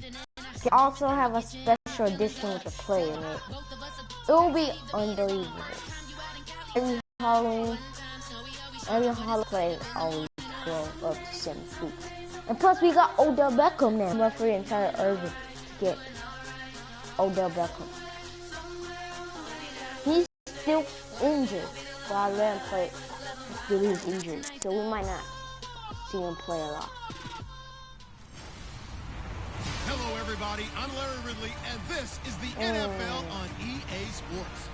You can also have a special edition with a play in it. It will be unbelievable. Every Halloween play always grow up to 7 feet. And plus we got Odell Beckham now. But for the entire Irving to get Odell Beckham. He's still injured. So I let him play till he's injured. So we might not see him play a lot. Hello everybody, I'm Larry Ridley, and this is the NFL on EA Sports.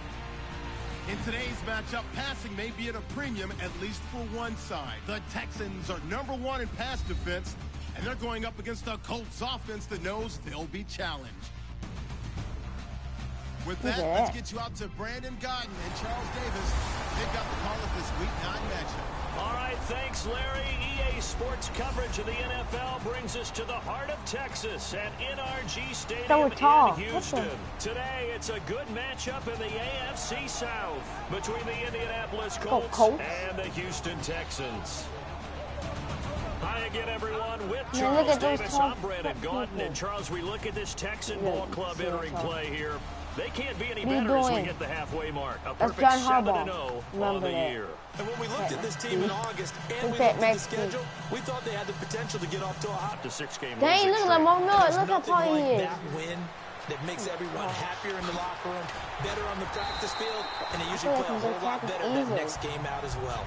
In today's matchup, passing may be at a premium, at least for one side. The Texans are #1 in pass defense, and they're going up against a Colts offense that knows they'll be challenged. With that, let's get you out to Brandon Godden and Charles Davis. They've got the call of this Week 9 matchup. All right, thanks, Larry. EA Sports coverage of the NFL brings us to the heart of Texas at NRG Stadium in Houston. Today, it's a good matchup in the AFC South between the Indianapolis Colts and the Houston Texans. Hi again, everyone. With Charles Davis, I'm Brandon Gaudin. And Charles, we look at this Texan ball club entering play here. They can't be any better as we hit the halfway mark. A perfect 7-0 on the year. And when we looked at this team in August and we looked at the schedule, we thought they had the potential to get off to a hot 6-game losing streak. Look how tall he is. That win that makes everyone happier in the locker room, better on the practice field, and they usually play a whole lot better that next game out as well.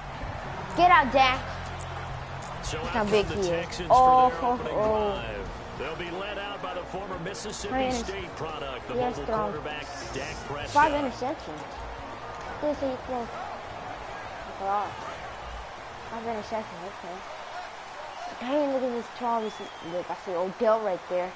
Get out, Dak. So look how big he is. They'll be led out by the former Mississippi State product, the mobile quarterback, Dak Prescott. 5 interceptions. This is close. That's a lot. 5 interceptions, okay. Dang, look at this Charles. Look, I see Odell right there.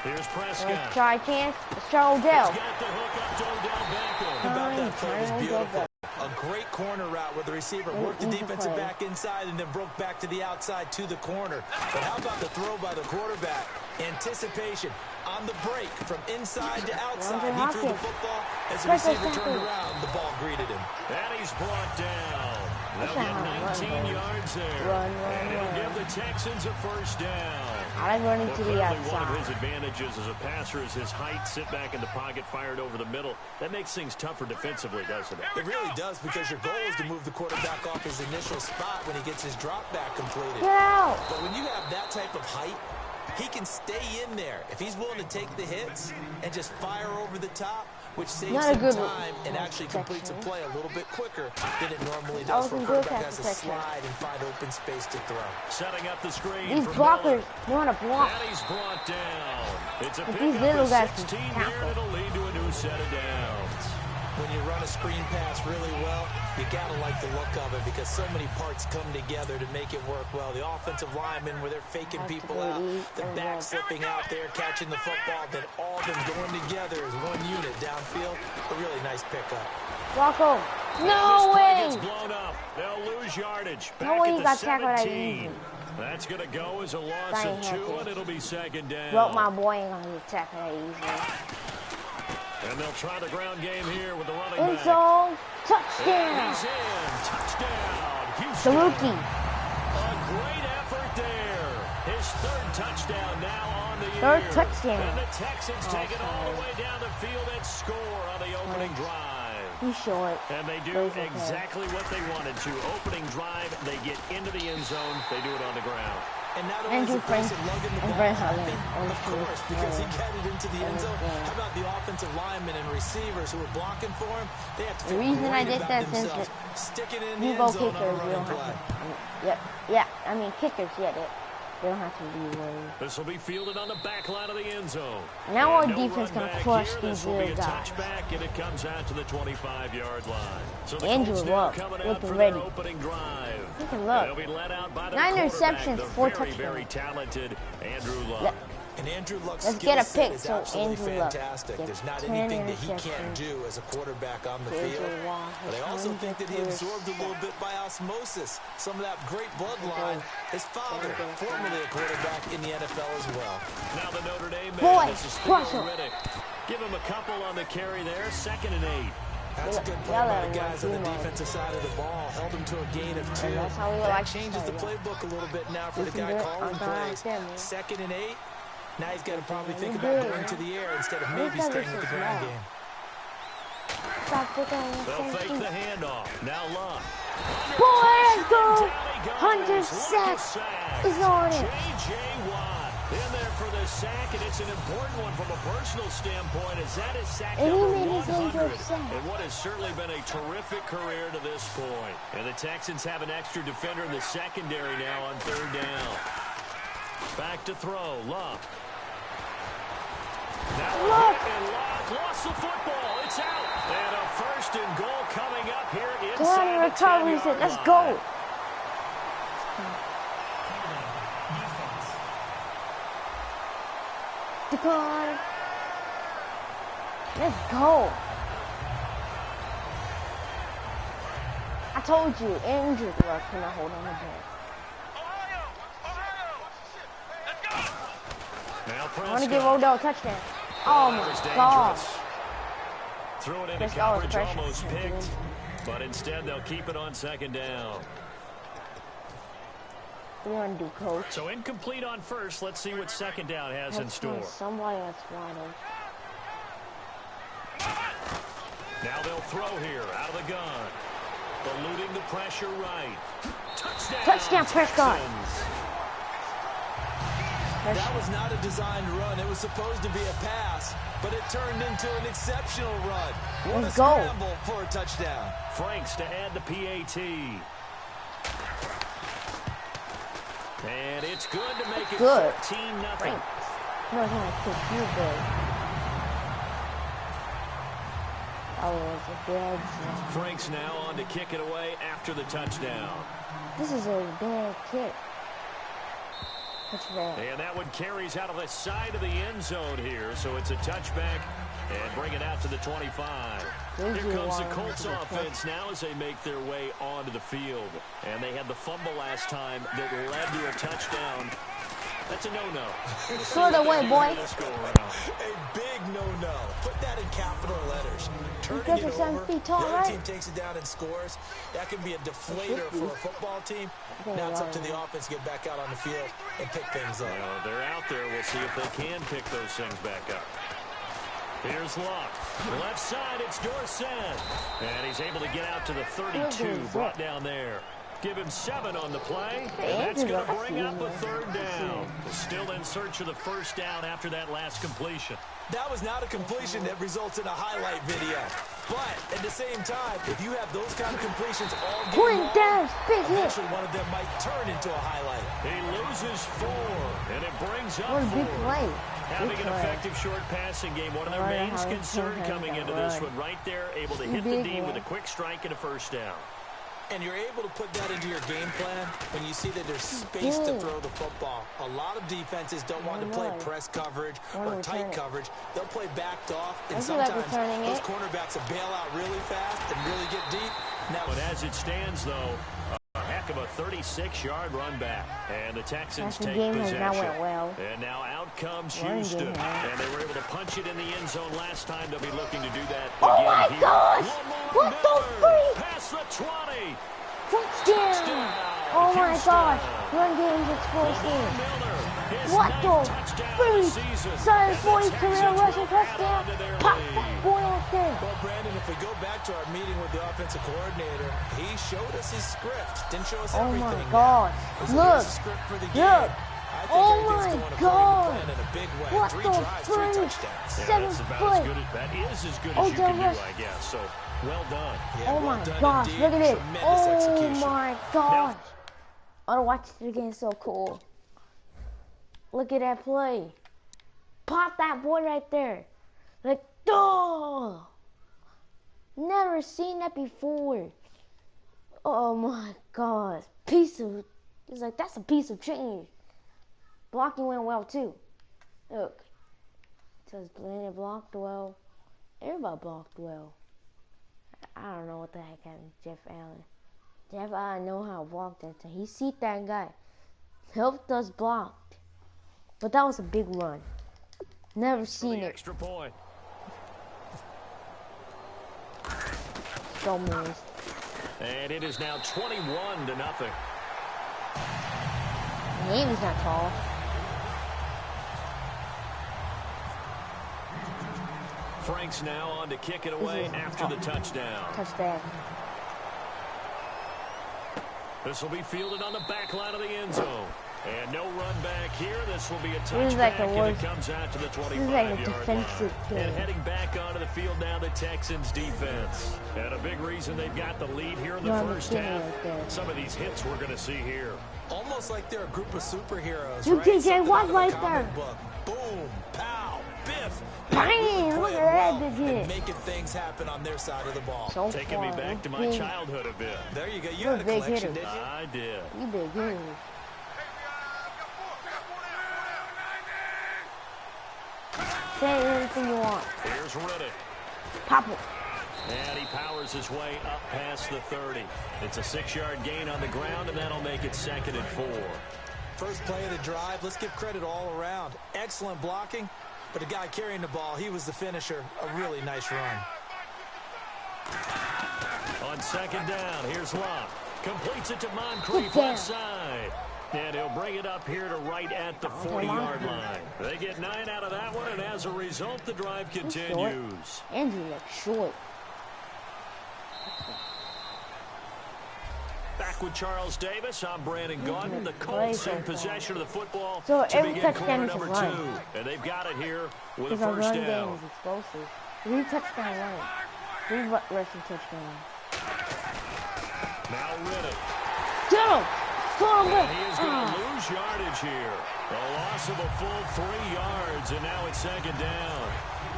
Here's Prescott. Let's try a chance. Let's try Odell. He's got the hook up to Odell Beckham. About that play was beautiful. A great corner route where the receiver worked the defensive back inside and then broke back to the outside to the corner. But how about the throw by the quarterback? Anticipation on the break from inside to outside. He threw the football as the receiver turned around. The ball greeted him. And he's brought down. They'll get 19 yards there. And it'll give the Texans a first down. I like running to the outside. One of his advantages as a passer is his height. Sit back in the pocket, fired over the middle. That makes things tougher defensively, doesn't it? It really does, because your goal is to move the quarterback off his initial spot when he gets his drop back completed. Get out. But when you have that type of height, he can stay in there if he's willing to take the hits and just fire over the top, which saves him time and actually completes a play a little bit quicker than it normally does for a quarterback has to slide and find open space to throw. Setting up the screen. These blockers, they want to block. And he's brought down. It's a but these little guys can 16 here, and it'll lead to a new set of downs. When you run a screen pass really well, you got to like the look of it, because so many parts come together to make it work well. The offensive linemen, where they're faking people out, the back slipping out there, catching the football, then all of them going together as one unit downfield. A really nice pickup. Rocco, no way! Gets blown up. They'll lose yardage. No way he got tackled that easy. That's going to go as a loss of 2, and it'll be 2nd down. Broke my boy ain't going to get tackled that easy. And they'll try the ground game here with the running back. Touchdown. And he's in. Touchdown. Houston. The rookie. A great effort there. His 3rd touchdown now on the year. 3rd touchdown. And the Texans take it all the way down the field and score on the opening drive. He's short. And they do exactly what they wanted to. Opening drive, they get into the end zone. They do it on the ground. And not only is the person lugging the ball happy, of course, because he got it into the end zone. How about the offensive linemen and receivers who are blocking for him? They have to feel great about themselves. Sticking it in the end zone on a running play. Kickers, they don't have to be worried. This will be fielded on the back line of the end zone. Now our defense can crush these little guys. Touchback, and it comes out to the 25-yard line. So the Andrew Luck looking ready. Opening drive. He can look. They'll be let out by the 9 interceptions, 4 touchdowns. Very talented Andrew Luck. And Andrew Luck's Let's get a pick, is so absolutely Andrew fantastic. Luck. There's not anything that he can't do as a quarterback on the field. But I also think that he absorbed a little bit by osmosis some of that great bloodline. His father, formerly a quarterback in the NFL as well. Now the Notre Dame man, this is Riddick. Give him a couple on the carry there. 2nd and 8. That's a good play by the guys on the defensive side of the ball. Held them to a gain of 2. That changes the playbook a little bit now for the guy calling plays. 2nd and 8. Now he's got to probably think about going to the air instead of maybe staying with the ground game. They'll fake the handoff. Now Love. Boy, let's go! 100 sacks is on it. J.J. Watt in there for the sack, and it's an important one from a personal standpoint, as that is sack number 100. And what has certainly been a terrific career to this point. And the Texans have an extra defender in the secondary now on 3rd down. Back to throw. Love. Now Love lost the football. It's out. And a 1st and goal coming up here inside the 10-yard line. Let's go. Decon. Let's go. I told you, injured luck cannot hold on the ball. I want to give Odell a touchdown. Oh my God. Threw it into coverage, almost picked, but instead they'll keep it on 2nd down. What do you want to do, coach? So incomplete on 1st. Let's see what 2nd down has in store. Somebody that's wide open. Now they'll throw here out of the gun. Eluding the pressure right. Touchdown. Touchdown, Prescott. That was not a designed run. It was supposed to be a pass, but it turned into an exceptional run. What a scramble for a touchdown. Franks to add the PAT. And it's good to make it 14-0. No, good. Oh, it's a bad shot. Franks now on to kick it away after the touchdown. This is a bad kick. And that one carries out of the side of the end zone here, so it's a touchback and bring it out to the 25. Here comes the Colts offense now as they make their way onto the field. And they had the fumble last time that led to a touchdown. That's a no-no. Throw it away, boy. A big no-no. Put that in capital letters. Turning it over, the other team takes it down and scores. That can be a deflator for a football team. Now it's up to the offense to get back out on the field and pick things up. Well, they're out there. We'll see if they can pick those things back up. Here's Luck. Left side, it's Dorsett. And he's able to get out to the 32, brought down there. Give him 7 on the play, and that's going to bring up a 3rd down. Still in search of the 1st down after that last completion. That was not a completion that results in a highlight video. But at the same time, if you have those kind of completions all game long, eventually one of them might turn into a highlight. He loses 4, and it brings up 4. Having an effective short passing game, one of their main concerns coming into this one. Right there, able to hit the D with a quick strike and a 1st down. And you're able to put that into your game plan when you see that there's space to throw the football. A lot of defenses don't want to play press coverage or tight coverage. They'll play backed off, and sometimes those cornerbacks will bail out really fast and really get deep. Now, but as it stands, though, a heck of a 36-yard run back. And the Texans take possession. And now out comes Houston. And they were able to punch it in the end zone last time. They'll be looking to do that again here. Gosh! What the freak? Past the 20. Touchdown! Oh my gosh! Run game's explosive. What the freak? 740 career rushing touchdown. Pop that boy off there. Well, Brandon, if we go back to our meeting with the offensive coordinator, he showed us his script. Didn't show us everything. Oh my God! Look! Look! Oh my God! What the freak? 7 foot. That is as good as you can do, I guess. So, well done. Yeah, oh my well gosh, indeed. look at it. Tremendous Oh my gosh. I want to watch it again, so cool. Look at that play. Pop that boy right there. Like, duh. Never seen that before. Oh my gosh. It's like, that's a piece of change. Blocking went well too. Look. It says Blandon blocked well. Everybody blocked well. I don't know what the heck happened to Jeff Allen. Jeff Allen know how to block that thing. He see that guy. Helped us blocked. But that was a big run. Never seen it. Extra point. so moves. And it is now 21-0. Name's not tall. Frank's now on to kick it away after the touchdown. Touchdown. This will be fielded on the back line of the end zone. And no run back here. This will be a touchback, and it comes out to the 25-yard line. And heading back onto the field now, the Texans defense. And a big reason they've got the lead here in the first half. Some of these hits we're going to see here. Almost like they're a group of superheroes, You right? DJ Watt right there. Boom, pow, biff. Bang, look at that big hit. Making things happen on their side of the ball. So Taking me back to my childhood a bit. There you go. You had a collection, did you? I did. You big hitters. Say anything you want. Here's Riddick. Pop it. And he powers his way up past the 30. It's a 6-yard gain on the ground, and that'll make it 2nd and 4. First play of the drive. Let's give credit all around. Excellent blocking, but the guy carrying the ball, he was the finisher. A really nice run. On 2nd down, here's Locke. Completes it to Moncrief left side. And he'll bring it up here to right at the 40-yard line. They get 9 out of that one, and as a result, the drive continues. Andrew looks short. Back with Charles Davis, I'm Brandon Gaudin. The Colts in possession of the football So to every begin touchdown quarter is a number run. 2. And they've got it here with a Because our first run game down. is explosive. 3 touchdown runs. 3 rushing touchdowns. Now Riddick. Get him! And he is going to lose yardage here. A loss of a full 3 yards, and now it's 2nd down.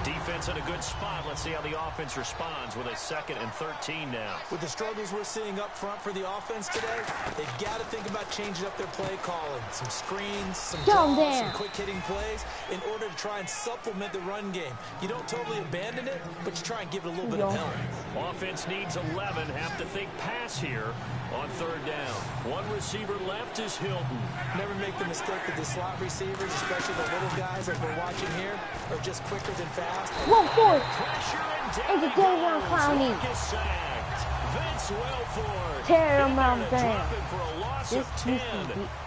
Defense in a good spot. Let's see how the offense responds with a 2nd and 13 now. With the struggles we're seeing up front for the offense today, they've got to think about changing up their play calling. Some screens, some draws, some quick-hitting plays in order to try and supplement the run game. You don't totally abandon it, but you try and give it a little bit of help. Offense needs 11. Have to think pass here on 3rd down. One receiver left is Hilton. Never make the mistake that the slot receivers, especially the little guys like we're watching here, are just quicker than fast. 1-4. Pressure And the game on Clowney. Vince Wilfork. Tear him out down. For a loss of 10.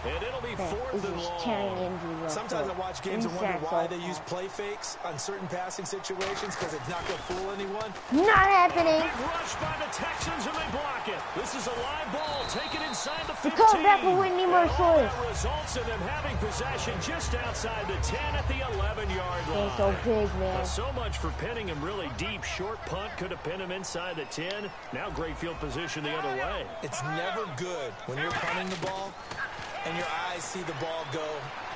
And it'll be 4th and long. Sometimes I watch games and wonder why they use play fakes on certain passing situations because it's not going to fool anyone. Not happening. Big rush by the Texans and they block it. This is a live ball taken inside the 15. The comeback for Whitney Merciless. Results in them having possession just outside the 10 at the 11-yard line. They're so big, man. So much for pinning him really deep. Short punt could have pinned him inside the 10. Now great field position the other way. It's never good when you're punting the ball and your eyes see the ball go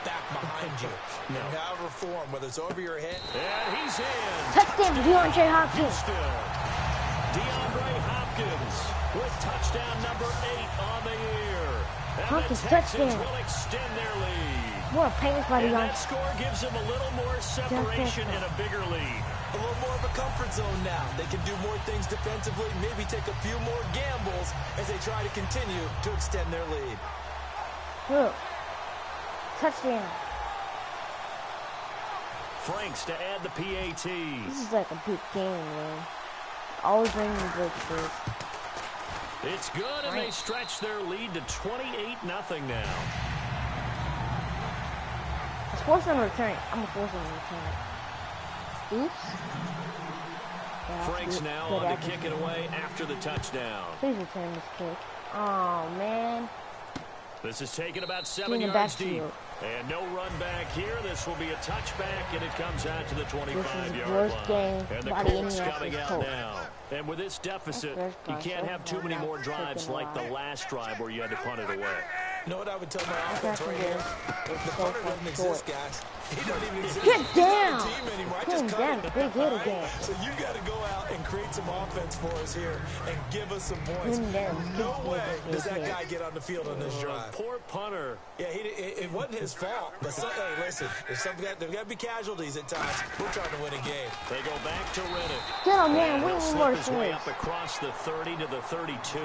back behind you. No. In however form, whether it's over your head. And he's in. Touchdown, DeAndre Hopkins. DeAndre Hopkins with touchdown number 8 on the year. And Hopkins the Texans touchdown. will extend their lead. What a pain by And DeAndre. that score gives them a little more separation and a bigger lead. A little more of a comfort zone now. They can do more things defensively, maybe take a few more gambles as they try to continue to extend their lead. Look. Touchdown. Franks to add the PAT. This is like a big game, man. Always bringing breakthroughs. It's good, and they stretch their lead to 28-0 now. It's forced on return. I'm a force on return. Oops. Franks now on to kick it away after the touchdown. Please return this kick. Oh, man. This is taken about 7 yards deep. And no run back here. This will be a touchback, and it comes out to the 25-yard line. And the Colts coming out now. And with this deficit, you can't have too many more drives like the last drive where you had to punt it away. You know what I would tell my offense right here? The punter doesn't exist, guys. He doesn't even exist. Get down! Team anymore. I Get just down, cut big hit again. So you got to go out and create some offense for us here and give us some points. No way does that guy get on the field on this drive. Poor punter. Yeah, it wasn't his fault. But hey, listen, there's got to be casualties at times. We're trying to win a game. They go back to Riddick. Get him, man. He'll We need slip more his way points. up across the 30 to the 32.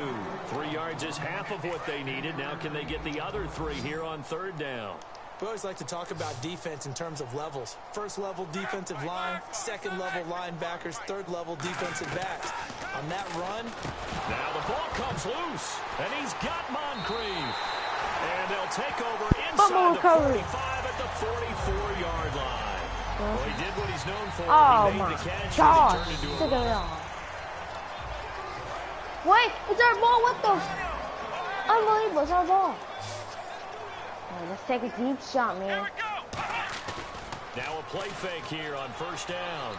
3 yards is half of what they needed. Now can they get the other 3 here on 3rd down? We always like to talk about defense in terms of levels. First level defensive line, second level linebackers, third level defensive backs. On that run. Now the ball comes loose, and he's got Moncrief. And they'll take over inside the 45 at the 44-yard line. Well, he did what he's known for. Oh he made my the catch gosh. and he turned into Look a at run. that. Wait, it's our ball. What the? Unbelievable. It's our ball. Right, let's take a deep shot, man. Now a play fake here on first down.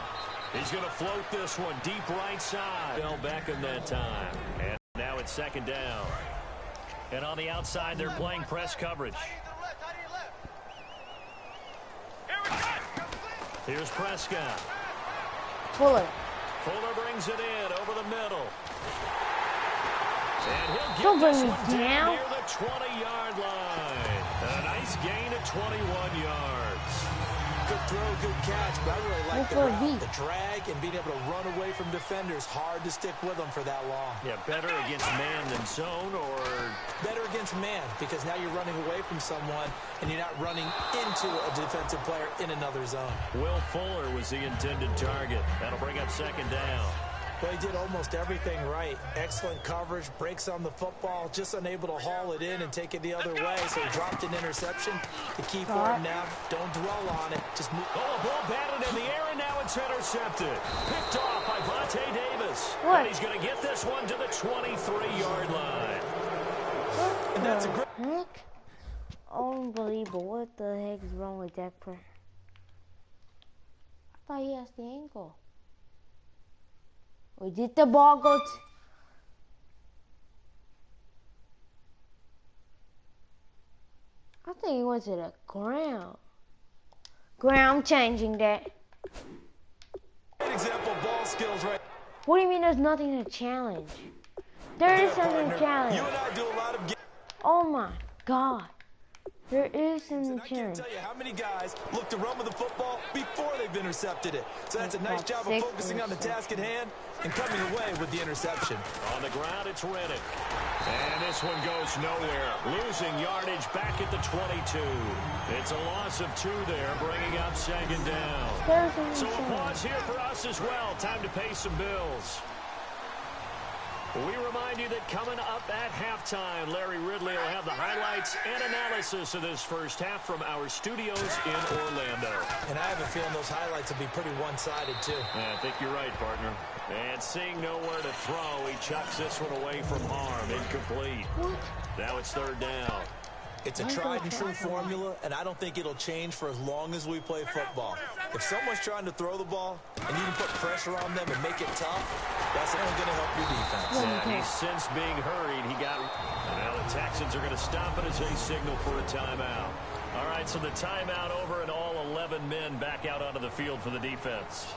He's going to float this one deep right side. Fell back in that time. And now it's second down. And on the outside, they're playing press coverage. Here's Prescott. Fuller. Fuller brings it in over the middle. And he'll get this one down near the 20-yard line. A nice gain of 21 yards. Good throw, good catch, but I really like the route, the drag, and being able to run away from defenders. Hard to stick with them for that long. Yeah, better against man than zone, or? Better against man, because now you're running away from someone, and you're not running into a defensive player in another zone. Will Fuller was the intended target. That'll bring up second down. Well, he did almost everything right. Excellent coverage, breaks on the football, just unable to haul it in and take it the other way, so he dropped an interception. The key for him now, don't dwell on it. Just move. Oh, a ball batted in the air, and now it's intercepted. Picked off by Vontae Davis. What? And he's going to get this one to the 23-yard line. And that's a great... Heck? Unbelievable. What the heck is wrong with that player? I thought he has the ankle. Or did the ball go to... I think he went to the ground. I'm changing that. Great example of ball skills, right? What do you mean there's nothing to challenge? There is something to challenge. You and I do a lot of... Oh my God. There is something And to I can't challenge. tell you how many guys look to run with the football before they've intercepted it. So that's a nice job of focusing on the task at hand and coming away with the interception. On the ground, it's Reddick. And this one goes nowhere. Losing yardage back at the 22. It's a loss of 2 there, bringing up second down. So a pause here for us as well. Time to pay some bills. We remind you that coming up at halftime, Larry Ridley will have the highlights and analysis of this first half from our studios in Orlando. And I have a feeling those highlights will be pretty one-sided, too. Yeah, I think you're right, partner. And seeing nowhere to throw, he chucks this one away from harm. Incomplete. Now it's third down. It's a tried-and-true formula, and I don't think it'll change for as long as we play football. If someone's trying to throw the ball, and you can put pressure on them and make it tough, that's only going to help your defense. Yeah, he's since being hurried. Now the Texans are going to stop it as they signal for a timeout. All right, so the timeout over, and all 11 men back out onto the field for the defense.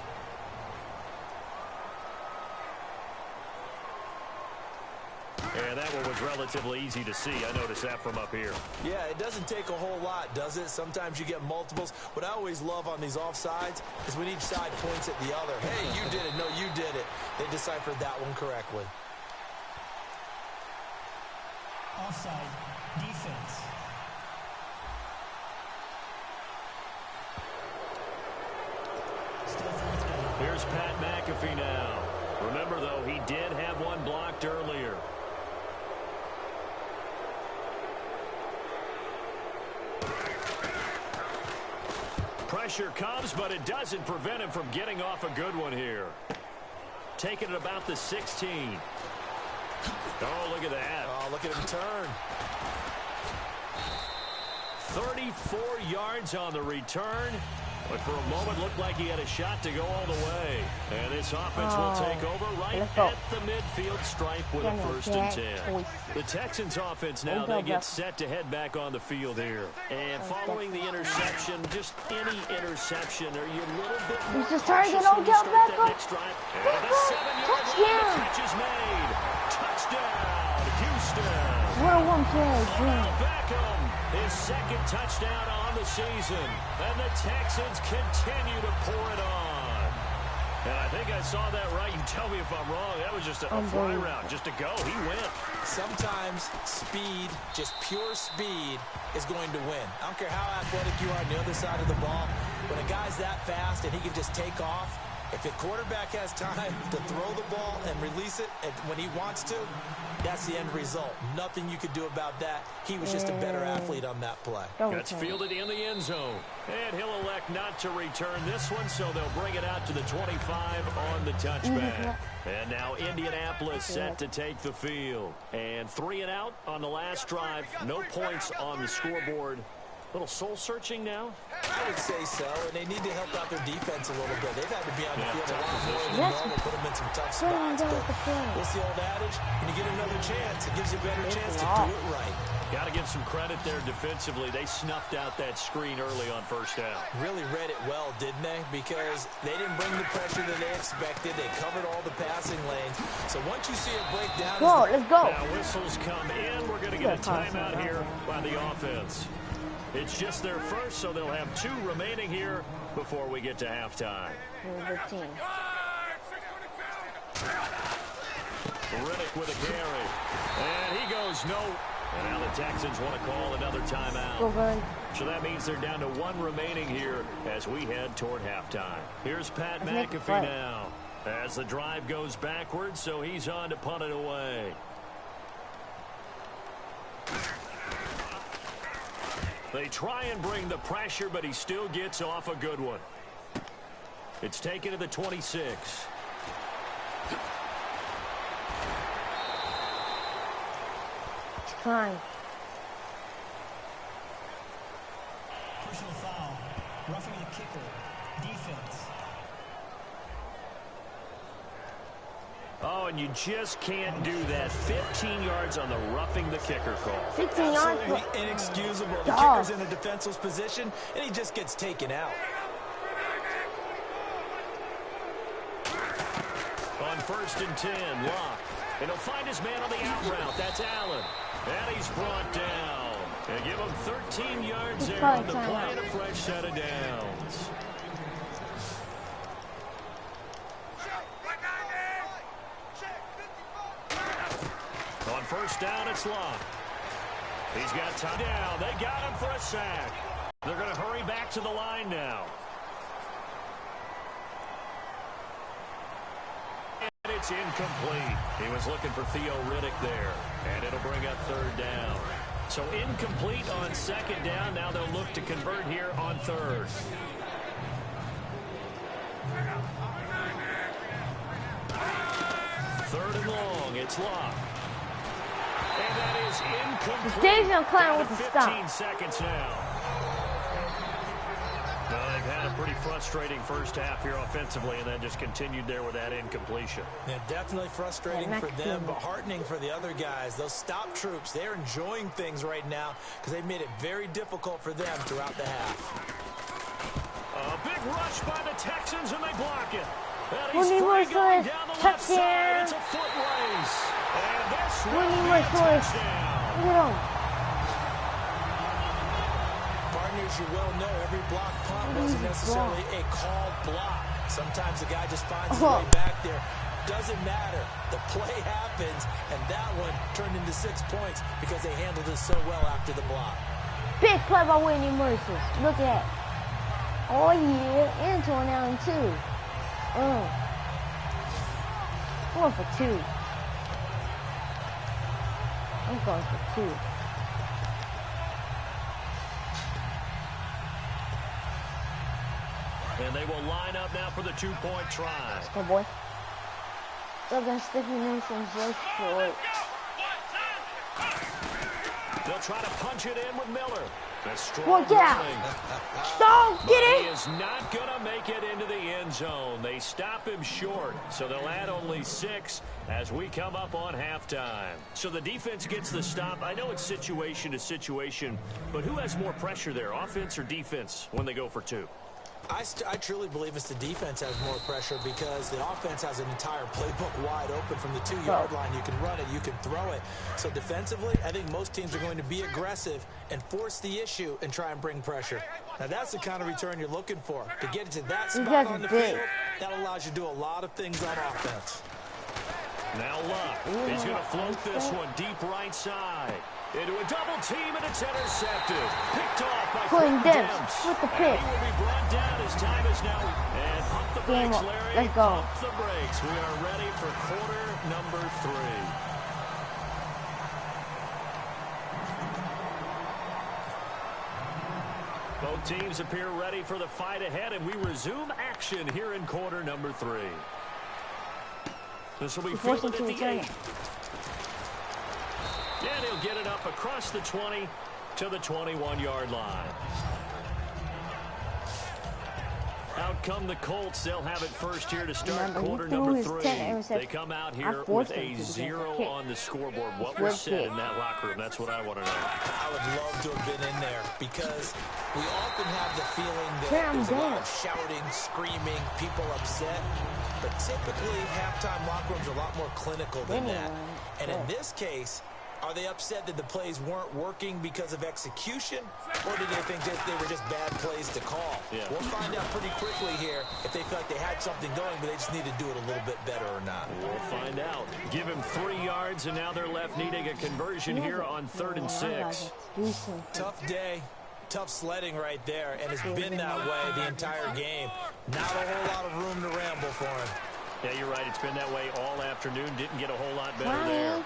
Yeah, that one was relatively easy to see. I noticed that from up here. Yeah, it doesn't take a whole lot, does it? Sometimes you get multiples. What I always love on these offsides is when each side points at the other. Hey, you did it. No, you did it. They deciphered that one correctly. Offside, defense. Still fourth down. Here's Pat McAfee now. Remember, though, he did have one blocked earlier. Pressure comes, but it doesn't prevent him from getting off a good one here. Taking it about the 16. Oh, look at that. Oh, look at him turn. 34 yards on the return. But for a moment, looked like he had a shot to go all the way. And this offense will take over right at the midfield stripe with a 1st and 10. The Texans offense now, they get set to head back on the field here. And following the interception, just any interception, are you a little bit more cautious when you start that next drive? And the 7-yard line, the catch is made. Touchdown, Houston. We're one play. Beckham, his 2nd touchdown on the season. And the Texans continue to pour it on. And I think I saw that right. You tell me if I'm wrong. That was just a fly route, just to go. He went. Sometimes speed, just pure speed, is going to win. I don't care how athletic you are on the other side of the ball. When a guy's that fast and he can just take off, if the quarterback has time to throw the ball and release it when he wants to, that's the end result. Nothing you could do about that. He was just a better athlete on that play. Gets fielded in the end zone. And he'll elect not to return this one, so they'll bring it out to the 25 on the touchback. And now Indianapolis set to take the field. And 3 and out on the last drive. No points on the scoreboard. Little soul-searching now? I would say so, and they need to help out their defense a little bit. They've had to be on the field a lot more than normal, put them in some tough spots. But what's the old adage? When you get another chance, it gives you a better chance to do it right. Got to give some credit there defensively. They snuffed out that screen early on first down. Really read it well, didn't they? Because they didn't bring the pressure that they expected. They covered all the passing lanes. So once you see it break down... Let's go. Now whistles come in. We're going to get a timeout here by the offense. It's just their first, so they'll have 2 remaining here before we get to halftime. Riddick with a carry. And he goes no. And now the Texans want to call another timeout. So that means they're down to 1 remaining here as we head toward halftime. Here's Pat McAfee now as the drive goes backwards, so he's on to punt it away. They try and bring the pressure, but he still gets off a good one. It's taken to the 26. It's fine. Personal foul. Roughing the kicker. Defense. Oh, and you just can't do that. 15 yards on the roughing the kicker call. 15 yards. Absolutely inexcusable. The kicker's in a defenseless position, and he just gets taken out. On 1st and 10, Locke. And he'll find his man on the out route. That's Allen. And he's brought down. And give him 13 yards there on the play and a fresh set of downs. On 1st down, it's Locke. He's got time down. They got him for a sack. They're going to hurry back to the line now. And it's incomplete. He was looking for Theo Riddick there. And it'll bring up 3rd down. So incomplete on 2nd down. Now they'll look to convert here on 3rd. Third and long. It's Locke. And that is incomplete. Dave's gonna climb with the 15 stop. seconds now. Well, they've had a pretty frustrating first half here offensively, and then just continued there with that incompletion. Yeah, definitely frustrating for them, but heartening for the other guys. Those stop troops, they're enjoying things right now because they've made it very difficult for them throughout the half. A big rush by the Texans, and they block it. Winnie Merciless, touchdown. It's a foot race. And this Winnie Merciless. Look at him. Partners, you well know every block punt wasn't necessarily a called block. Sometimes the guy just finds his way back there. Doesn't matter. The play happens, and that one turned into 6 points because they handled it so well after the block. Big play by Winnie Merciless. Look at that. Oh yeah, and torn down 2. Going for 2. I'm going for 2. And they will line up now for the 2-point try. Go, boy. They're going to stick me in some so short. They'll try to punch it in with Miller. Well, get out. Don't get it. He is not going to make it into the end zone. They stop him short, so they'll add only 6 as we come up on halftime. So the defense gets the stop. I know it's situation to situation, but who has more pressure there, offense or defense, when they go for 2? I truly believe it's the defense has more pressure because the offense has an entire playbook wide open from the 2-yard line. You can run it, you can throw it. So defensively, I think most teams are going to be aggressive and force the issue and try and bring pressure. Now that's the kind of return you're looking for. To get to that spot on the field, That allows you to do a lot of things on offense. Now Luck. He's going to float this one deep right side. Into a double team, and it's intercepted. Picked off by Quinn Demps. With the pick. He will be brought down. His time is now. And pump the brakes, Larry. Let's go. Pump the brakes. We are ready for quarter number 3. Both teams appear ready for the fight ahead, and we resume action here in quarter number 3. This will be fielded at the 8. And he'll get it up across the 20 to the 21-yard line. Out come the Colts. They'll have it first here to start quarter number 3. They come out here with a 0 on the scoreboard. What was said in that locker room? That's what I want to know. I would love to have been in there because we often have the feeling that there's a lot of shouting, screaming, people upset. But typically, halftime locker rooms are a lot more clinical than that. And in this case, are they upset that the plays weren't working because of execution, or did they think that they were just bad plays to call? Yeah. We'll find out pretty quickly here if they feel like they had something going, but they just need to do it a little bit better or not. We'll find out. Give him 3 yards, and now they're left needing a conversion here on 3rd and 6. Tough day. Tough sledding right there, and it's been that way the entire game. Not a whole lot of room to ramble for him. Yeah, you're right. It's been that way all afternoon. Didn't get a whole lot better there.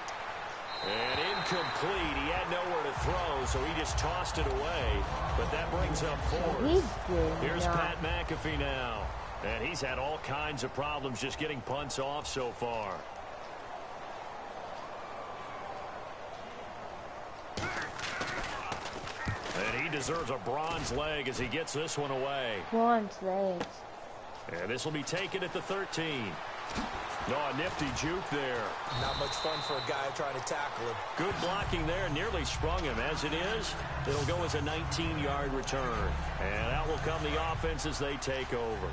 And incomplete. He had nowhere to throw, so he just tossed it away. But that brings up 4th. Here's Pat McAfee now. And he's had all kinds of problems just getting punts off so far. And he deserves a bronze leg as he gets this one away. Bronze legs. And this will be taken at the 13. No, a nifty juke there. Not much fun for a guy trying to tackle him. Good blocking there. Nearly sprung him. As it is, it'll go as a 19-yard return. And out will come the offense as they take over.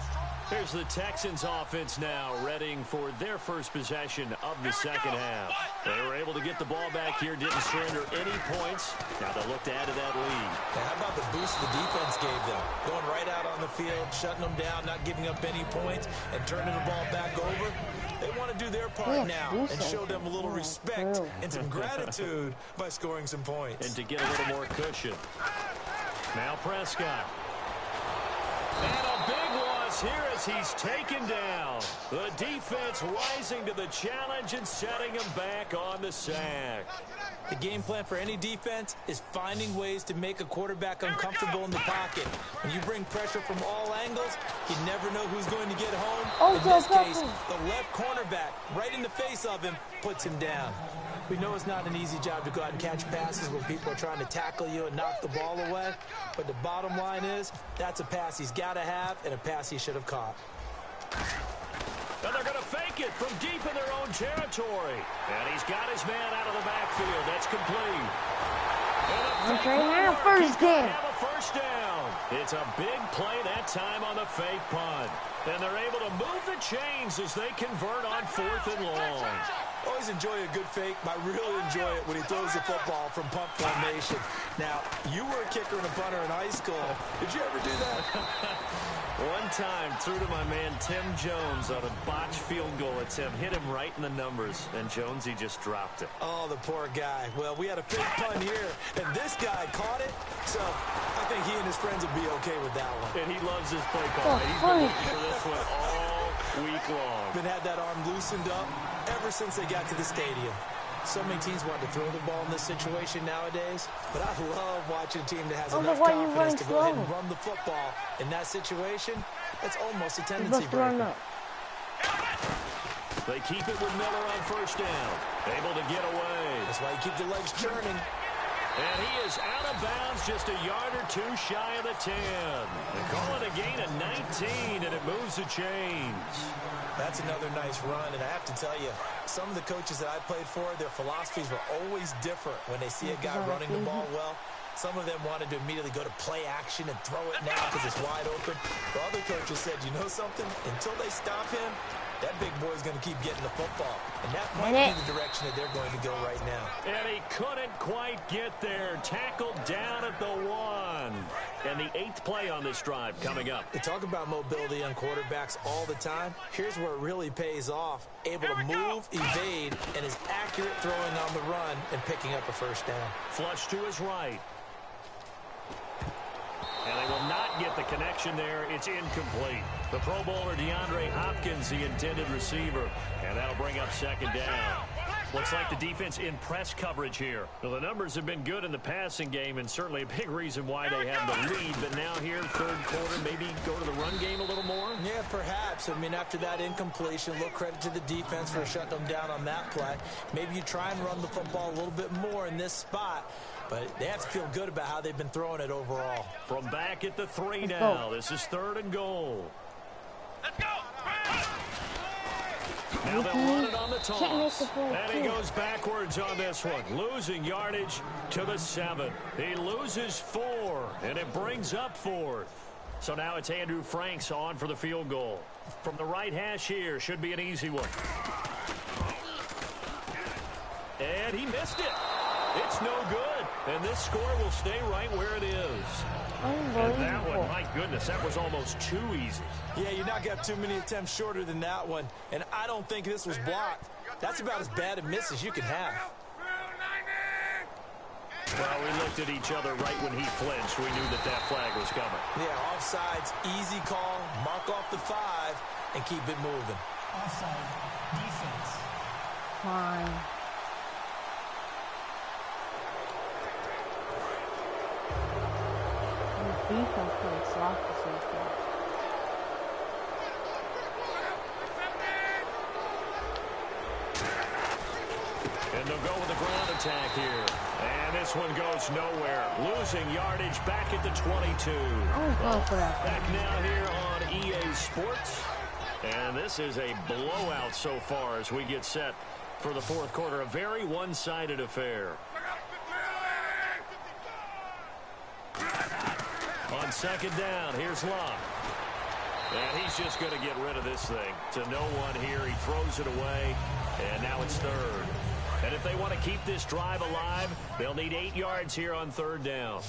Here's the Texans offense now, readying for their first possession of the second half. They were able to get the ball back here, didn't surrender any points. Now they'll look to add to that lead. Now, how about the boost the defense gave them? Going right out on the field, shutting them down, not giving up any points, and turning the ball back over. They want to do their part now and show them a little respect and some gratitude by scoring some points. And to get a little more cushion. Now Prescott. And a big loss here as he's taken down. The defense rising to the challenge and setting him back on the sack. The game plan for any defense is finding ways to make a quarterback uncomfortable in the pocket. When you bring pressure from all angles, you never know who's going to get home. In this case, the left cornerback, right in the face of him, puts him down. We know it's not an easy job to go out and catch passes when people are trying to tackle you and knock the ball away. But the bottom line is, that's a pass he's got to have and a pass he should have caught. And they're going to fake it from deep in their own territory. And he's got his man out of the backfield. That's complete. Okay, now first down. Have a first down. It's a big play that time on the fake punt. And they're able to move the chains as they convert on 4th and long. Always enjoy a good fake, but I really enjoy it when he throws the football from punt formation. Now, you were a kicker and a punter in high school. Did you ever do that? One time, threw to my man Tim Jones on a botched field goal attempt. Hit him right in the numbers, and Jonesy just dropped it. Oh, the poor guy. Well, we had a fake punt here, and this guy caught it, so I think he and his friends would be okay with that one. And he loves his play call. He's been looking for this one all week long. Been had that arm loosened up ever since they got to the stadium. So many teams want to throw the ball in this situation nowadays, but I love watching a team that has enough confidence to go ahead and run the football. In that situation, that's almost a tendency breaker. They keep it with Miller on first down. Able to get away. That's why you keep the legs churning. And he is out of bounds just a yard or two shy of the 10. They call it a gain of 19, and it moves the chains. That's another nice run, and I have to tell you, some of the coaches that I played for, their philosophies were always different when they see a guy running the ball well. Some of them wanted to immediately go to play action and throw it now because it's wide open. But other coaches said, you know something? Until they stop him, that big boy's going to keep getting the football. And that might be the direction that they're going to go right now. And he couldn't quite get there. Tackled down at the 1. end. And the 8th play on this drive coming up. We talk about mobility on quarterbacks all the time. Here's where it really pays off. Able to move, evade, and is accurate throwing on the run and picking up a first down. Flush to his right. And they will not get the connection there. It's incomplete. The Pro Bowler DeAndre Hopkins, the intended receiver. And that'll bring up second down. Looks like the defense in press coverage here. Well, the numbers have been good in the passing game, and certainly a big reason why they have the lead. But now here, third quarter, maybe go to the run game a little more? Yeah, perhaps. I mean, after that incompletion, a little credit to the defense for shutting them down on that play. Maybe you try and run the football a little bit more in this spot. But they have to feel good about how they've been throwing it overall. From back at the 3 now. This is 3rd and goal. Let's go! Now they'll run it on the toss. And he goes backwards on this one. Losing yardage to the 7. He loses 4, and it brings up 4th. So now it's Andrew Franks on for the field goal. From the right hash here, should be an easy one. And he missed it. It's no good. And this score will stay right where it is. And that one, my goodness, that was almost too easy. Yeah, you're not going to have too many attempts shorter than that one. And I don't think this was blocked. That's about as bad a miss as you can have. Well, we looked at each other right when he flinched. We knew that flag was coming. Yeah, offsides, easy call, mark off the 5, and keep it moving. Offside, defense. Fine. Defense playing sloppy sometimes. And they'll go with the ground attack here. And this one goes nowhere. Losing yardage back at the 22. Back now here on EA Sports. And this is a blowout so far as we get set for the 4th quarter. A very one-sided affair. On second down, here's Locke. And he's just going to get rid of this thing. To no one here. He throws it away. And now it's 3rd. And if they want to keep this drive alive, they'll need 8 yards here on 3rd down.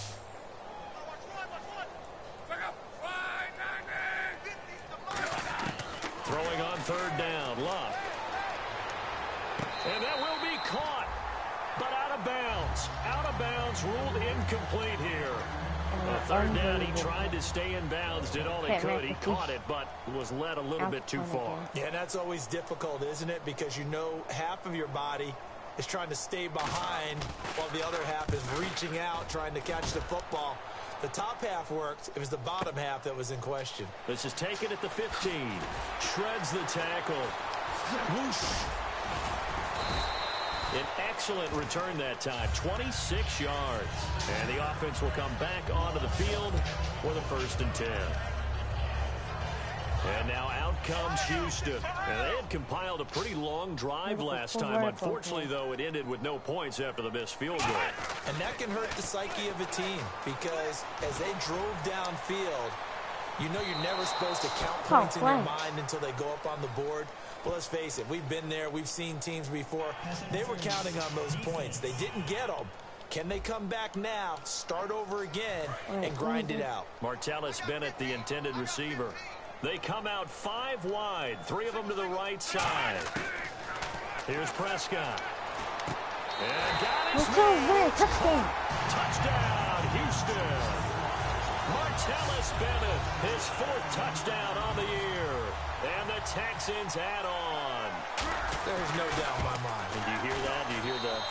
Throwing on 3rd down, Locke. And that will be caught, but out of bounds. Out of bounds, ruled incomplete here. 3rd down, he tried to stay in bounds, did all he could. He caught it, but was led a little bit too far. Yeah, that's always difficult, isn't it? Because you know half of your body is trying to stay behind while the other half is reaching out, trying to catch the football. The top half worked. It was the bottom half that was in question. This is taken at the 15. Shreds the tackle. Whoosh. An excellent return that time. 26 yards. And the offense will come back onto the field with a 1st and 10. And now out comes Houston. And they had compiled a pretty long drive last time. Unfortunately, though, it ended with no points after the missed field goal. And that can hurt the psyche of a team because as they drove downfield, you know you're never supposed to count points in your mind until they go up on the board. Well, let's face it, we've been there. We've seen teams before. They were counting on those points. They didn't get them. Can they come back now, start over again, and grind it out? Martellus Bennett, the intended receiver. They come out 5 wide, 3 of them to the right side. Here's Prescott. And got his man. Touchdown, Houston. Martellus Bennett, his 4th touchdown on the year. And the Texans add on. There's no doubt in my mind. And do you hear that? Do you hear the...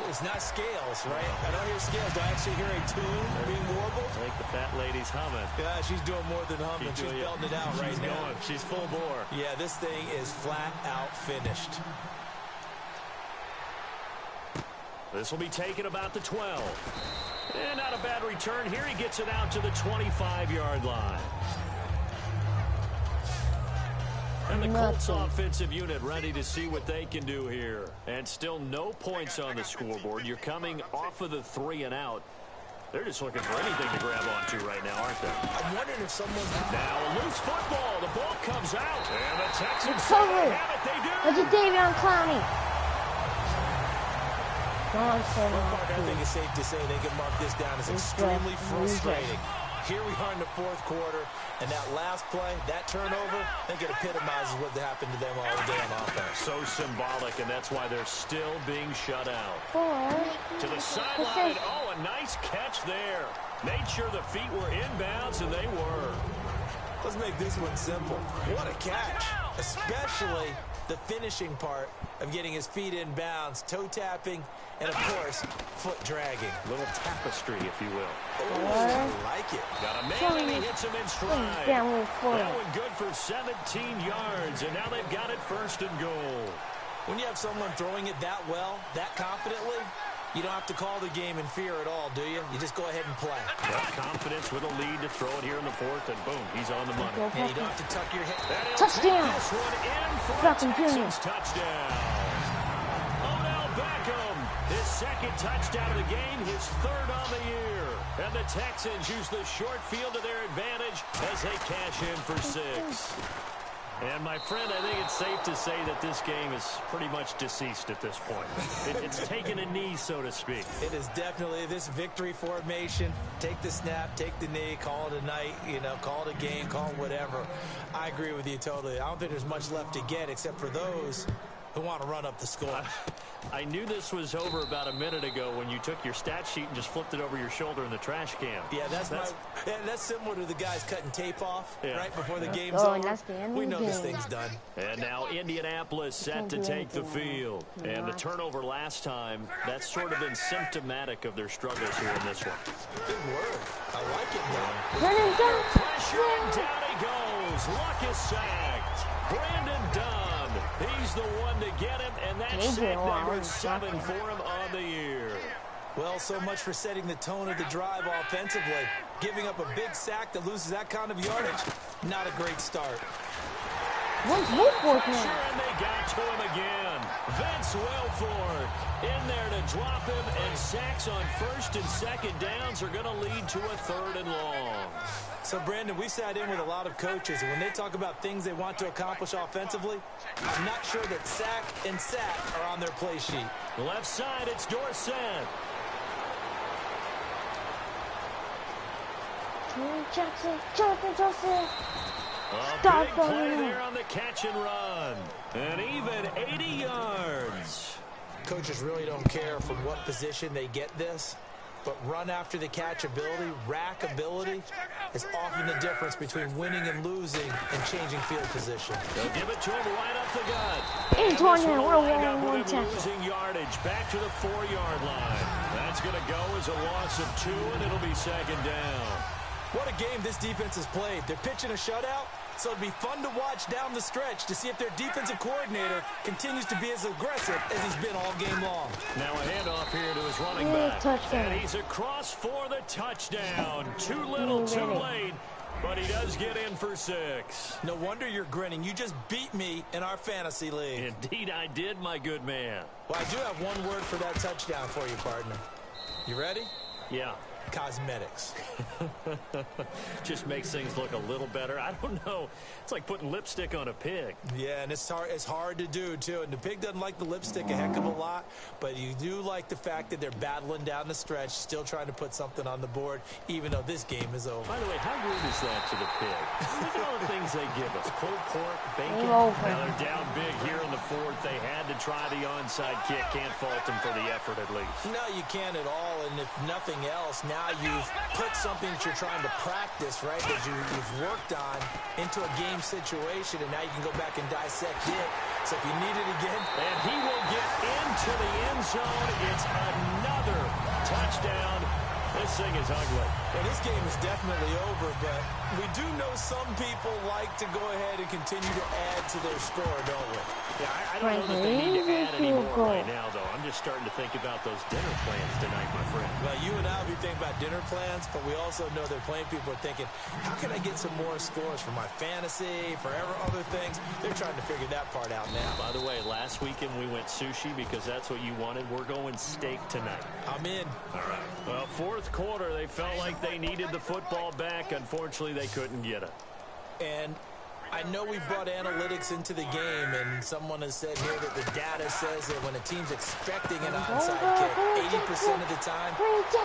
It's not scales, right? I don't hear scales. Do I actually hear a tune being warbled? I think the fat lady's humming. Yeah, she's doing more than humming. She's belting it out right now. Going. She's full bore. Yeah, this thing is flat out finished. This will be taken about the 12. And not a bad return. Here he gets it out to the 25-yard line. And the Colts offensive unit ready to see what they can do here. And still no points on the scoreboard. You're coming off of the 3 and out. They're just looking for anything to grab onto right now, aren't they? I'm wondering if someone's... Now a loose football. The ball comes out. And the Texans have it. They do. Look at David on Clowney. Don't say I think it's safe to say they can mark this down as extremely frustrating. Here we are in the fourth quarter, and that last play, that turnover, I think it epitomizes what happened to them all day on offense. So symbolic, and that's why they're still being shut out. To the sideline. Oh, a nice catch there. Made sure the feet were inbounds, and they were. Let's make this one simple. What a catch, especially the finishing part of getting his feet in bounds, toe tapping, and of course, foot dragging. Little tapestry, if you will. Oh, I like it. Got a man, and he hits him in stride. That one good for 17 yards, and now they've got it 1st and goal. When you have someone throwing it that well, that confidently, you don't have to call the game in fear at all, do you? You just go ahead and play. Confidence with a lead to throw it here in the 4th, and boom, he's on the money. And you don't have to tuck your head. Touchdown! This one in for a Texans touchdown. Odell Beckham, his 2nd touchdown of the game, his 3rd on the year. And the Texans use the short field to their advantage as they cash in for 6. And, my friend, I think it's safe to say that this game is pretty much deceased at this point. It's taken a knee, so to speak. It is definitely this victory formation. Take the snap, take the knee, call it a night, call it a game, call it whatever. I agree with you totally. I don't think there's much left to get except for those who want to run up the score. I knew this was over about a minute ago when you took your stat sheet and just flipped it over your shoulder in the trash can. Yeah, that's similar to the guys cutting tape off right before the game's over. That's the end we know this thing's done. And now Indianapolis set to take the field. And the turnover last time, that's sort of been symptomatic of their struggles here in this one. Good word. I like it now. Pressure, and down he goes. Luck is sacked. Brandon Dunn. He's the one to get him, and that's sack number 7 for him on the year. Well, so much for setting the tone of the drive offensively. Giving up a big sack that loses that kind of yardage, not a great start. What's Wilford now? And they got to him again. Vince Wilford in there to drop him, and sacks on 1st and 2nd downs are going to lead to a 3rd and long. So, Brandon, we sat in with a lot of coaches, and when they talk about things they want to accomplish offensively, I'm not sure that sack and sack are on their play sheet. Left side, it's Dorsett. Jonathan Joseph. A big play there on the catch and run. And even 80 yards. Coaches really don't care from what position they get this, but run after the catch ability, rack ability, is often the difference between winning and losing and changing field position. They'll give it to him right up the gut. And this will wind up with him losing yardage back to the 4-yard line. That's going to go as a loss of 2, and it'll be 2nd down. What a game this defense has played. They're pitching a shutout, so it'd be fun to watch down the stretch to see if their defensive coordinator continues to be as aggressive as he's been all game long. Now a handoff here to his running back. And he's across for the touchdown. Too little, too late. But he does get in for 6. No wonder you're grinning. You just beat me in our fantasy league. Indeed I did, my good man. Well, I do have one word for that touchdown for you, partner. You ready? Yeah. Cosmetics. Just makes things look a little better. I don't know. It's like putting lipstick on a pig. Yeah, and it's hard to do, too. And the pig doesn't like the lipstick a heck of a lot, but you do like the fact that they're battling down the stretch, still trying to put something on the board, even though this game is over. By the way, how rude is that to the pig? Look at all the things they give us. Pulled pork, bacon. Now they're down big here in the 4th. They had to try the onside kick. Can't fault them for the effort, at least. No, you can't at all. And if nothing else, now you've put something that you're trying to practice, right, that you've worked on into a game situation, and now you can go back and dissect it. So if you need it again. And he will get into the end zone. It's another touchdown. This thing is ugly. And this game is definitely over, but we do know some people like to go ahead and continue to add to their score, don't we? Yeah, I don't know that they need to add any more right now, though. I'm just starting to think about those dinner plans tonight, my friend. Well, you and I will be thinking about dinner plans, but we also know that plenty of people are thinking, how can I get some more scores for my fantasy, for other things? They're trying to figure that part out now. By the way, last weekend we went sushi because that's what you wanted. We're going steak tonight. I'm in. All right. Well, 4th quarter, they felt like they needed the football back. Unfortunately, they couldn't get it. And I know we brought analytics into the game, and someone has said here that the data says that when a team's expecting an onside kick, 80% of the time,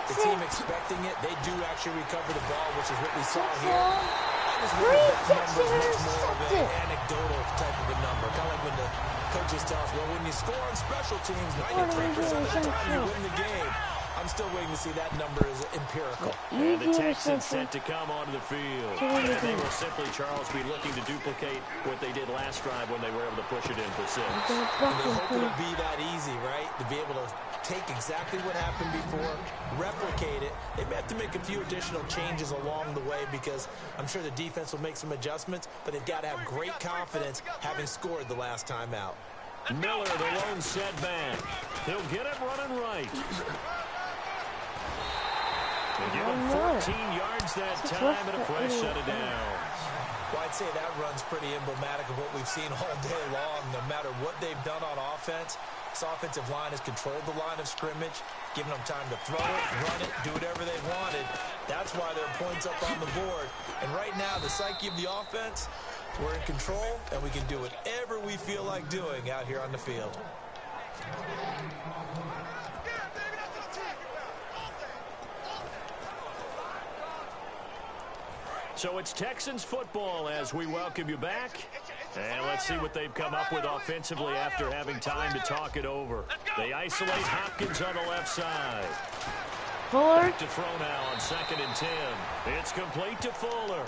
the team expecting it, they do actually recover the ball, which is what we saw here. I just wonder if that number is much more of an anecdotal type of a number, kind of like when the coaches tell us, well, when you score on special teams, 93% of the time you win the game. I'm still waiting to see that number is empirical. And the Texans set to come onto the field. And they will simply, Charles, be looking to duplicate what they did last drive when they were able to push it in for 6. And they hope it'll be that easy, right? To be able to take exactly what happened before, replicate it. They may have to make a few additional changes along the way because I'm sure the defense will make some adjustments, but they've got to have great confidence having scored the last time out. Miller, the lone setback. He'll get it running right. They give him 14 yards that time and a fresh set of downs. Well, I'd say that run's pretty emblematic of what we've seen all day long. No matter what they've done on offense, this offensive line has controlled the line of scrimmage, given them time to throw it, run it, do whatever they wanted. That's why there are points up on the board. And right now, the psyche of the offense, we're in control, and we can do whatever we feel like doing out here on the field. So it's Texans football as we welcome you back. And let's see what they've come up with offensively after having time to talk it over. They isolate Hopkins on the left side. Fuller to throw now on 2nd and 10. It's complete to Fuller.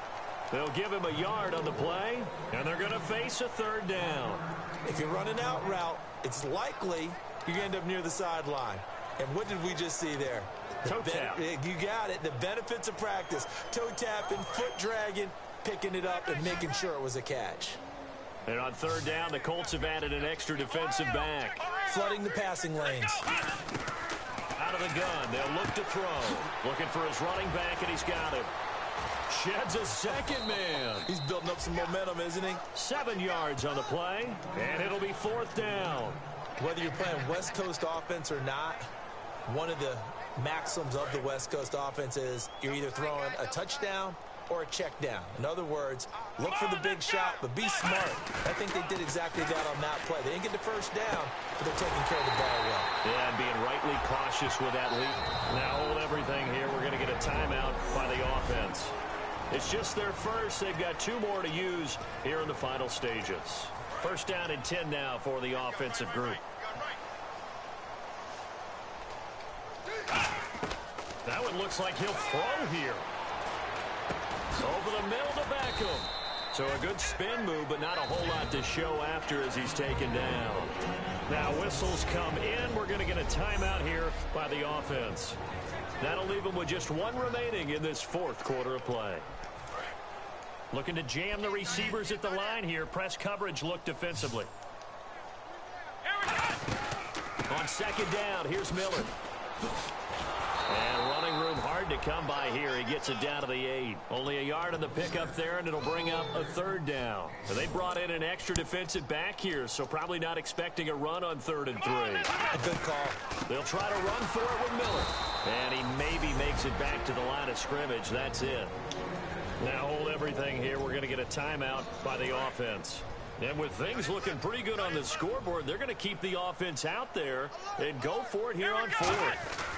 They'll give him a yard on the play, and they're going to face a 3rd down. If you're running out route, it's likely you're going to end up near the sideline. And what did we just see there? Toe tap. You got it. The benefits of practice. Toe tapping, foot dragging, picking it up, and making sure it was a catch. And on 3rd down, the Colts have added an extra defensive back. Flooding the passing lanes. Out of the gun, they'll look to throw. Looking for his running back, and he's got it. Sheds a 2nd man. He's building up some momentum, isn't he? 7 yards on the play, and it'll be 4th down. Whether you're playing West Coast offense or not, one of the maxims of the West Coast offense is you're either throwing a touchdown or a check down. In other words, look for the big shot, but be smart. I think they did exactly that on that play. They didn't get the 1st down, but they're taking care of the ball well. Yeah, and being rightly cautious with that lead. Now hold everything here. We're going to get a timeout by the offense. It's just their first. They've got 2 more to use here in the final stages. 1st down and 10 now for the offensive group. That one looks like he'll throw here. Over the middle to Beckham. So a good spin move, but not a whole lot to show after as he's taken down. Now whistles come in. We're going to get a timeout here by the offense. That'll leave them with just 1 remaining in this 4th quarter of play. Looking to jam the receivers at the line here. Press coverage look defensively. On 2nd down, here's Miller. And running room hard to come by here. He gets it down to the 8. Only a yard on the pickup there, and it'll bring up a 3rd down. And they brought in an extra defensive back here, so probably not expecting a run on 3rd and 3. A good call. They'll try to run for it with Miller. And he maybe makes it back to the line of scrimmage. That's it. Now hold everything here. We're going to get a timeout by the offense. And with things looking pretty good on the scoreboard, they're going to keep the offense out there and go for it here on 4th.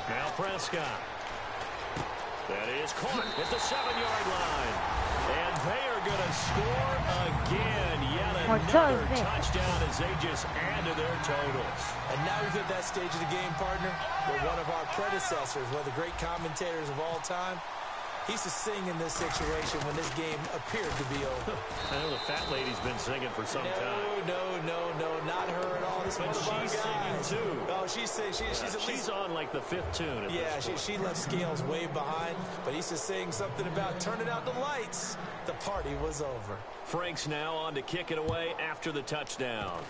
Now Prescott. That is caught at the 7-yard line. And they are going to score again. Yet another touchdown as they just add to their totals. And now we've hit that stage of the game, partner, where one of our predecessors, one of the great commentators of all time, he used to sing in this situation when this game appeared to be over. I know the fat lady's been singing for some time. No, not her at all. This but she's singing too. Oh, she's singing. She's on like the 5th tune. Yeah, she left Scales way behind, but he used to sing something about turning out the lights. The party was over. Frank's now on to kick it away after the touchdown.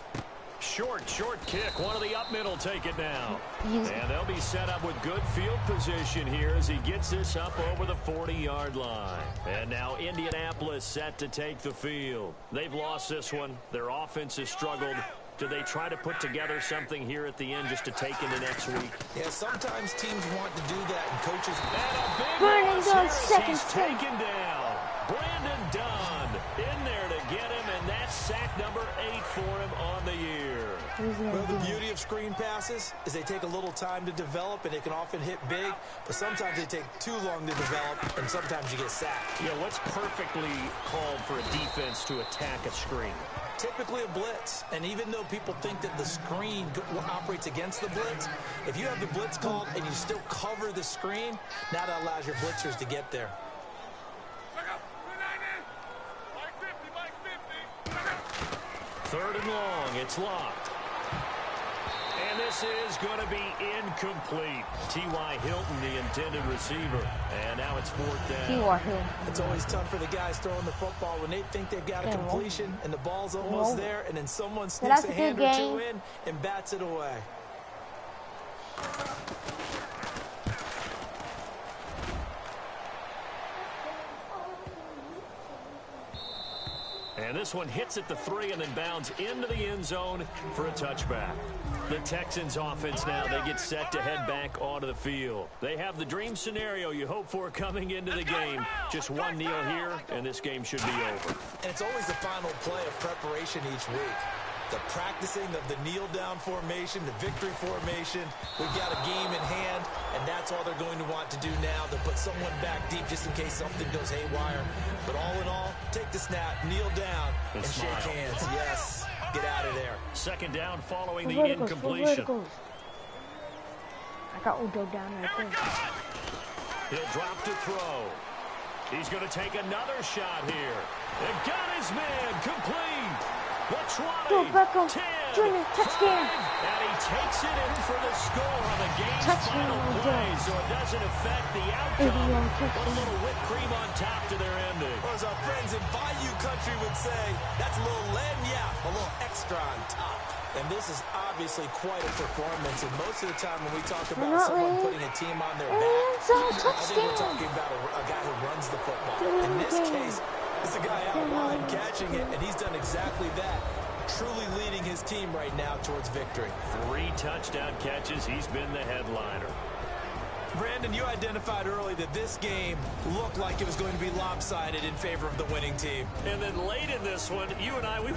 Short kick. One of the up middle take it now. And they'll be set up with good field position here as he gets this up over the 40-yard line. And now Indianapolis set to take the field. They've lost this one. Their offense has struggled. Do they try to put together something here at the end just to take into next week? Yeah, sometimes teams want to do that, and coaches... And a big loss here as he's taken down. Brandon Dunn in Well, the beauty of screen passes is they take a little time to develop, and they can often hit big, but sometimes they take too long to develop, and sometimes you get sacked. Yeah, what's perfectly called for a defense to attack a screen? Typically a blitz, and even though people think that the screen operates against the blitz, if you have the blitz called and you still cover the screen, now that allows your blitzers to get there. Third and long, it's locked. And this is going to be incomplete. T.Y. Hilton, the intended receiver. And now it's fourth down. T.Y. Hilton. It's always tough for the guys throwing the football when they think they've got a completion and the ball's almost there, and then someone sneaks a hand or two in and bats it away. And this one hits at the 3 and then bounds into the end zone for a touchback. The Texans offense now, they get set to head back onto the field. They have the dream scenario you hope for coming into the game. Just one kneel here, and this game should be over. And it's always the final play of preparation each week. The practicing of the kneel-down formation, the victory formation. We've got a game in hand, and that's all they're going to want to do now. They'll put someone back deep just in case something goes haywire. But all in all, take the snap, kneel down, and shake hands. Yes, get out of there. Second down following the incompletion. I got Udo down right there. He'll drop to throw. He's going to take another shot here. And got his man complete. The 20, 10, touchdown. And he takes it in for the score on the game's final play, so it doesn't affect the outcome. Put a little whipped cream on top to their ending. Or as our friends in Bayou Country would say, that's a little lagniappe, a little extra on top. And this is obviously quite a performance, and most of the time when we talk about someone putting a team on their back, I think we're talking about a guy who runs the football. In this case, it's a guy out wide catching it, and he's done exactly that. Truly leading his team right now towards victory. 3 touchdown catches. He's been the headliner. Brandon, you identified early that this game looked like it was going to be lopsided in favor of the winning team. And then late in this one, you and I, we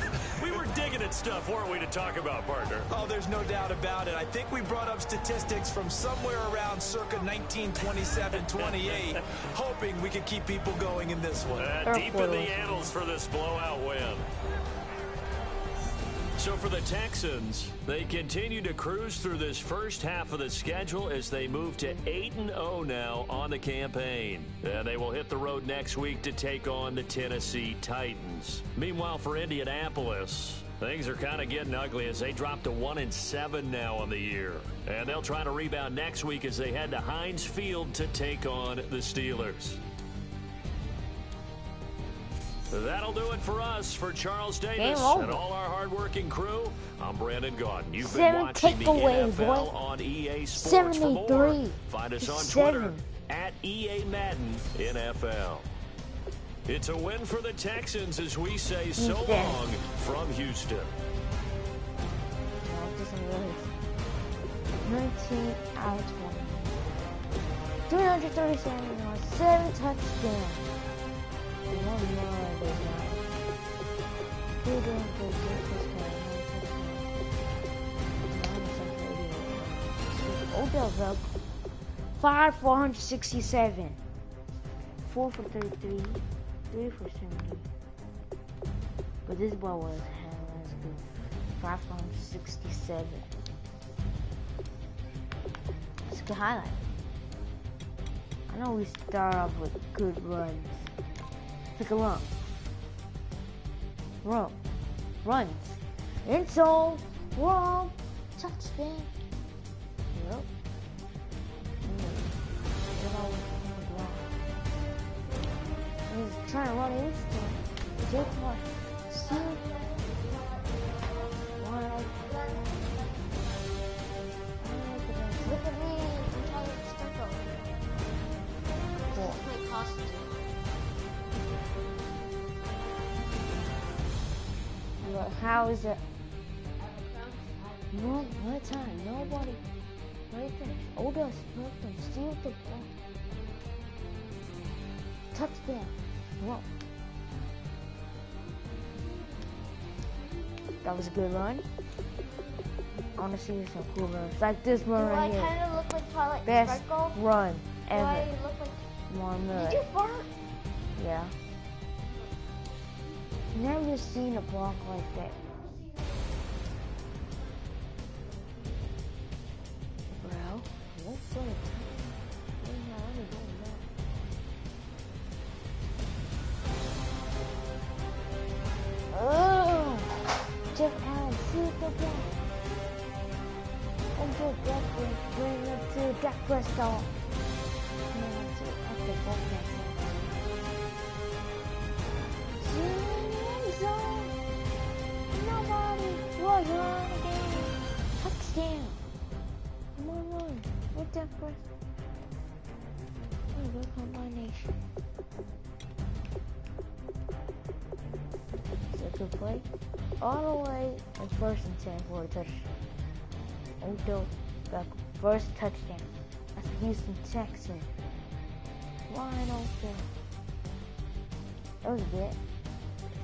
were digging at stuff, weren't we, to talk about, partner? Oh, there's no doubt about it. I think we brought up statistics from somewhere around circa 1927-28, hoping we could keep people going in this one. Deep in the annals for this blowout win. So for the Texans, they continue to cruise through this first half of the schedule as they move to 8-0 now on the campaign. And they will hit the road next week to take on the Tennessee Titans. Meanwhile, for Indianapolis, things are kind of getting ugly as they drop to 1-7 now on the year. And they'll try to rebound next week as they head to Heinz Field to take on the Steelers. That'll do it for us. For Charles Davis and all our hardworking crew, I'm Brandon Gordon. You've been watching the NFL on EA Sports. For more, find us on Twitter at EA Madden NFL. It's a win for the Texans as we say so long from Houston. 19 out of 20. 337 yards, 7 touchdowns. Odell's up 5 for 167, 4 for 33, 3 for 70. But this ball was good. 5 for 167. It's a good highlight. I know we start off with good runs. Take a run. Runs. End zone. Wrong. Touchdown. Yep. He's trying to run instant. Take one. See? Look at me. I'm trying to step up. Cool. Play costume. How is it? No, one time, nobody. Right there. Odell's nothing. Steal the ball. Touchdown. Whoa. That was a good run. I want to see some cool runs. Like this run Do I right here. kind of look like Twilight Best Sparkle? run Do I ever. look like... One Did you fart? Yeah. Never seen a block like that. Bro, what's going on? Oh! Jeff Allen, shoot the block. Until Blackburn, bring it to Jack Preston. At the ball next. Nobody was on again. Touchdown. Come on, run. What's that first? Oh, good combination. Second play. All the way and first and 10 for a touchdown. Odo got first touchdown. That's Houston Texans. Wide open. That was good.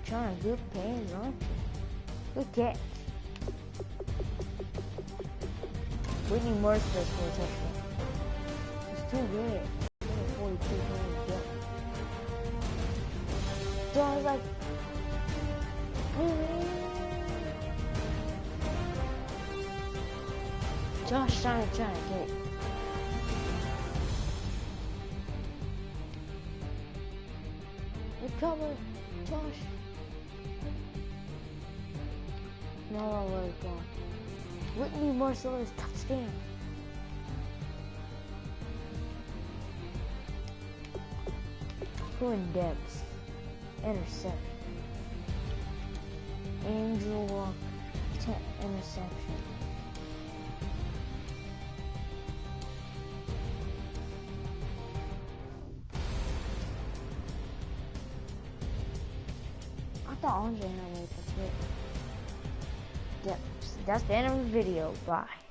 Trying to good pains, aren't you? Good catch. Whitney Merciless for a touchdown. It's too good. 42 points good. So I was like, Josh trying to get it. Recover, Josh. No, I was gone. Whitney Merciless touchdown. Quinn Debs interception. Angel Walker interception. I thought Andre had made the fit. Yep, that's the end of the video. Bye.